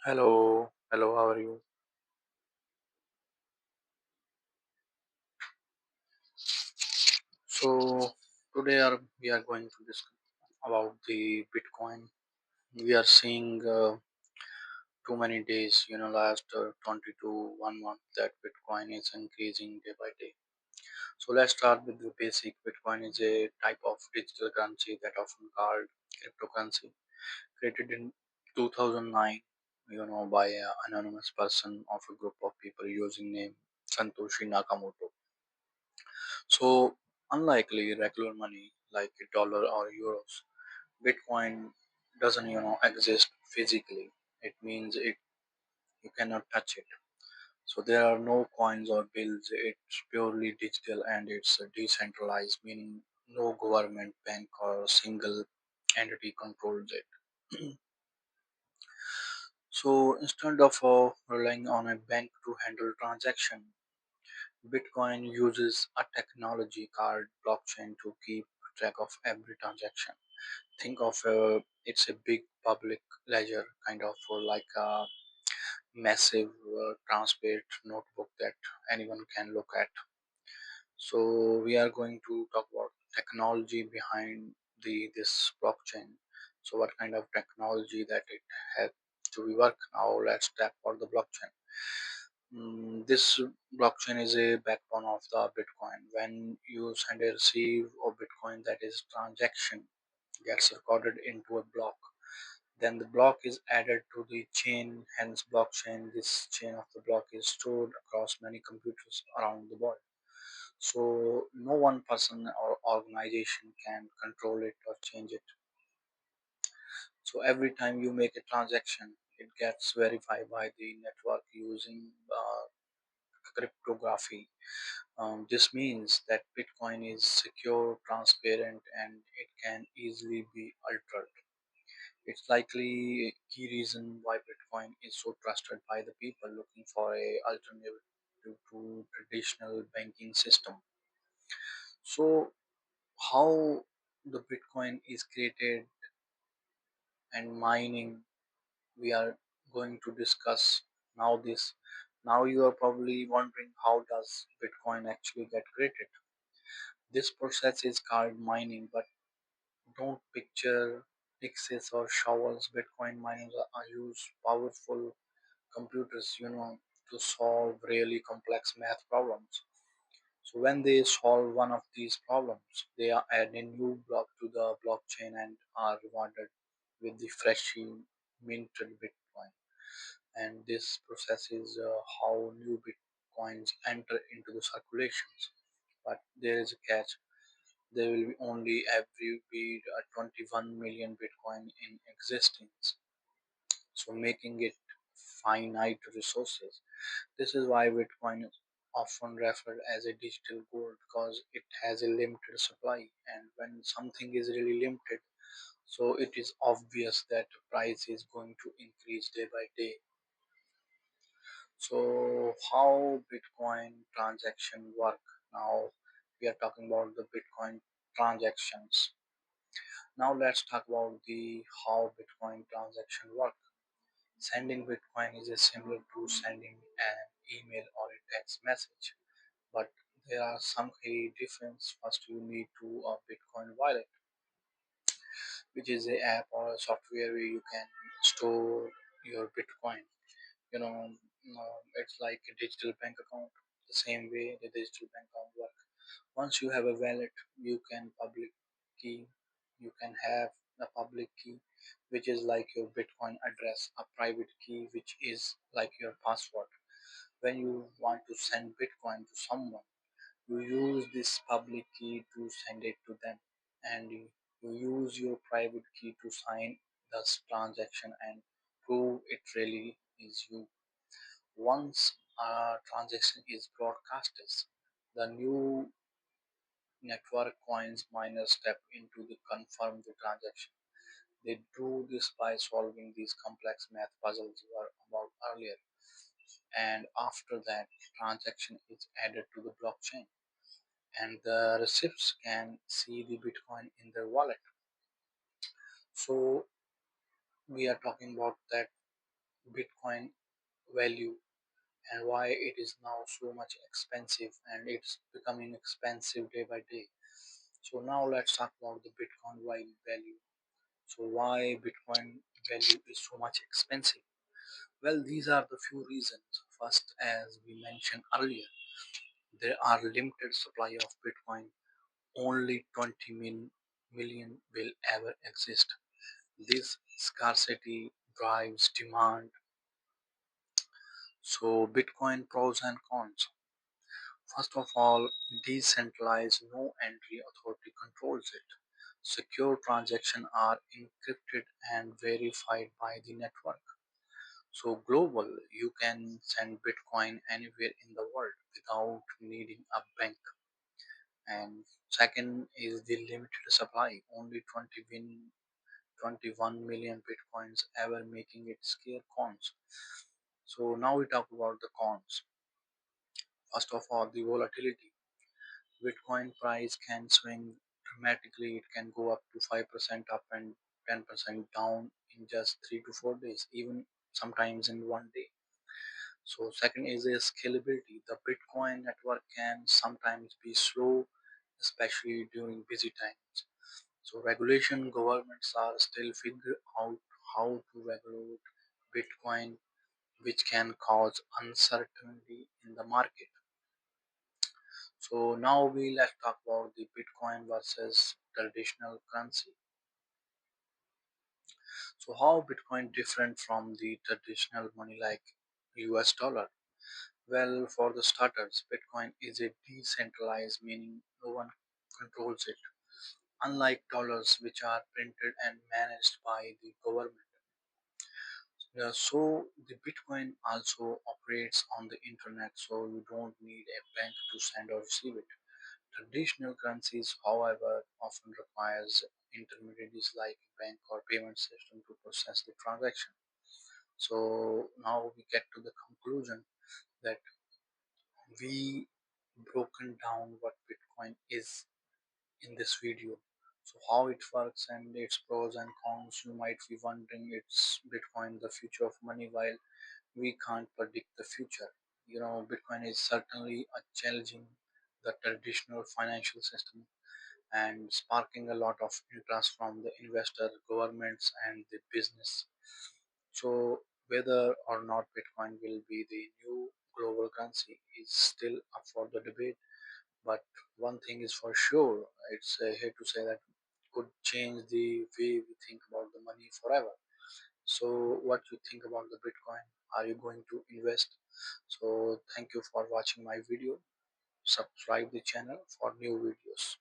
Hello, hello, how are you? So we are going to discuss about the Bitcoin. We are seeing too many days, last 22 1 month that Bitcoin is increasing day by day. So let's start with the basic. Bitcoin is a type of digital currency that often called cryptocurrency, created in 2009, by an anonymous person of a group of people using name Satoshi Nakamoto. So, unlikely regular money like a dollar or euros, Bitcoin doesn't, exist physically. It means you cannot touch it. So there are no coins or bills. It's purely digital and it's decentralized, meaning no government, bank, or single entity controls it. So instead of relying on a bank to handle transaction, Bitcoin uses a technology called blockchain to keep track of every transaction. Think of it's a big public ledger, kind of like a massive transparent notebook that anyone can look at. So we are going to talk about technology behind the this blockchain. So what kind of technology that it had to be work now? Let's talk about the blockchain. This blockchain is a backbone of the Bitcoin. When you send a receive of Bitcoin, that is transaction gets recorded into a block. Then the block is added to the chain, hence blockchain. This chain of the block is stored across many computers around the world. So no one person or organization can control it or change it. So every time you make a transaction, it gets verified by the network using cryptography. This means that Bitcoin is secure, transparent, and it can easily be altered. It's likely a key reason why Bitcoin is so trusted by the people looking for a alternative to traditional banking system. So how the Bitcoin is created and mining, we are going to discuss now this. Now you are probably wondering how does Bitcoin actually get created? This process is called mining, but don't picture pixels or shovels. Bitcoin miners are use powerful computers, to solve really complex math problems. So when they solve one of these problems, they are add a new block to the blockchain and are rewarded with the freshly minted Bitcoin. And this process is how new Bitcoins enter into the circulations. But there is a catch. There will be only every be 21 million Bitcoin in existence, so making it finite resources. This is why Bitcoin is often referred as a digital gold because it has a limited supply, and when something is really limited, so it is obvious that the price is going to increase day by day. So how Bitcoin transaction work? Now we are talking about the Bitcoin transactions. Now let's talk about the how Bitcoin transaction work. Sending Bitcoin is similar to sending an email or a text message, but there are some key difference. First, you need to a Bitcoin wallet, which is a app or a software where you can store your Bitcoin. It's like a digital bank account. The same way the digital bank account works. Once you have a wallet, you can public key. You can have a public key, which is like your Bitcoin address, a private key, which is like your password. When you want to send Bitcoin to someone, you use this public key to send it to them, and you use your private key to sign this transaction and prove it really is you. Once a transaction is broadcasted, the new network coins miners step into the confirm the transaction. They do this by solving these complex math puzzles we were about earlier, and after that, transaction is added to the blockchain, and the recipients can see the Bitcoin in their wallet. So we are talking about that Bitcoin value and why it is now so much expensive, and it's becoming expensive day by day. So now let's talk about the Bitcoin value. So why Bitcoin value is so much expensive? Well, these are the few reasons. First, as we mentioned earlier, there are limited supply of Bitcoin. Only 20 million will ever exist. This scarcity drives demand. So Bitcoin pros and cons. First of all, decentralized no entry authority controls it. Secure transactions are encrypted and verified by the network. So global, you can send Bitcoin anywhere in the world without needing a bank. And second is the limited supply, only 21 million Bitcoins ever, making it scare cons. So now we talk about the cons. First of all, the volatility. Bitcoin price can swing dramatically. It can go up to 5% up and 10% down in just 3 to 4 days, even sometimes in one day. So second is the scalability. The Bitcoin network can sometimes be slow, especially during busy times. So regulation governments are still figuring out how to regulate Bitcoin, which can cause uncertainty in the market. So now let's talk about the Bitcoin versus traditional currency. So how Bitcoin different from the traditional money like US dollar? Well, for the starters, Bitcoin is a decentralized, meaning no one controls it. Unlike dollars, which are printed and managed by the government. So the Bitcoin also operates on the internet, so you don't need a bank to send or receive it. Traditional currencies, however, often requires intermediaries like a bank or payment system to process the transaction. So now we get to the conclusion that we broken down what Bitcoin is in this video. So how it works and its pros and cons. You might be wondering, it's Bitcoin the future of money? While we can't predict the future, Bitcoin is certainly a challenging the traditional financial system and sparking a lot of interest from the investor, governments, and the business. So whether or not Bitcoin will be the new global currency is still up for the debate. But one thing is for sure, it's here to say that could change the way we think about the money forever. So what you think about the Bitcoin? Are you going to invest? So thank you for watching my video. Subscribe the channel for new videos.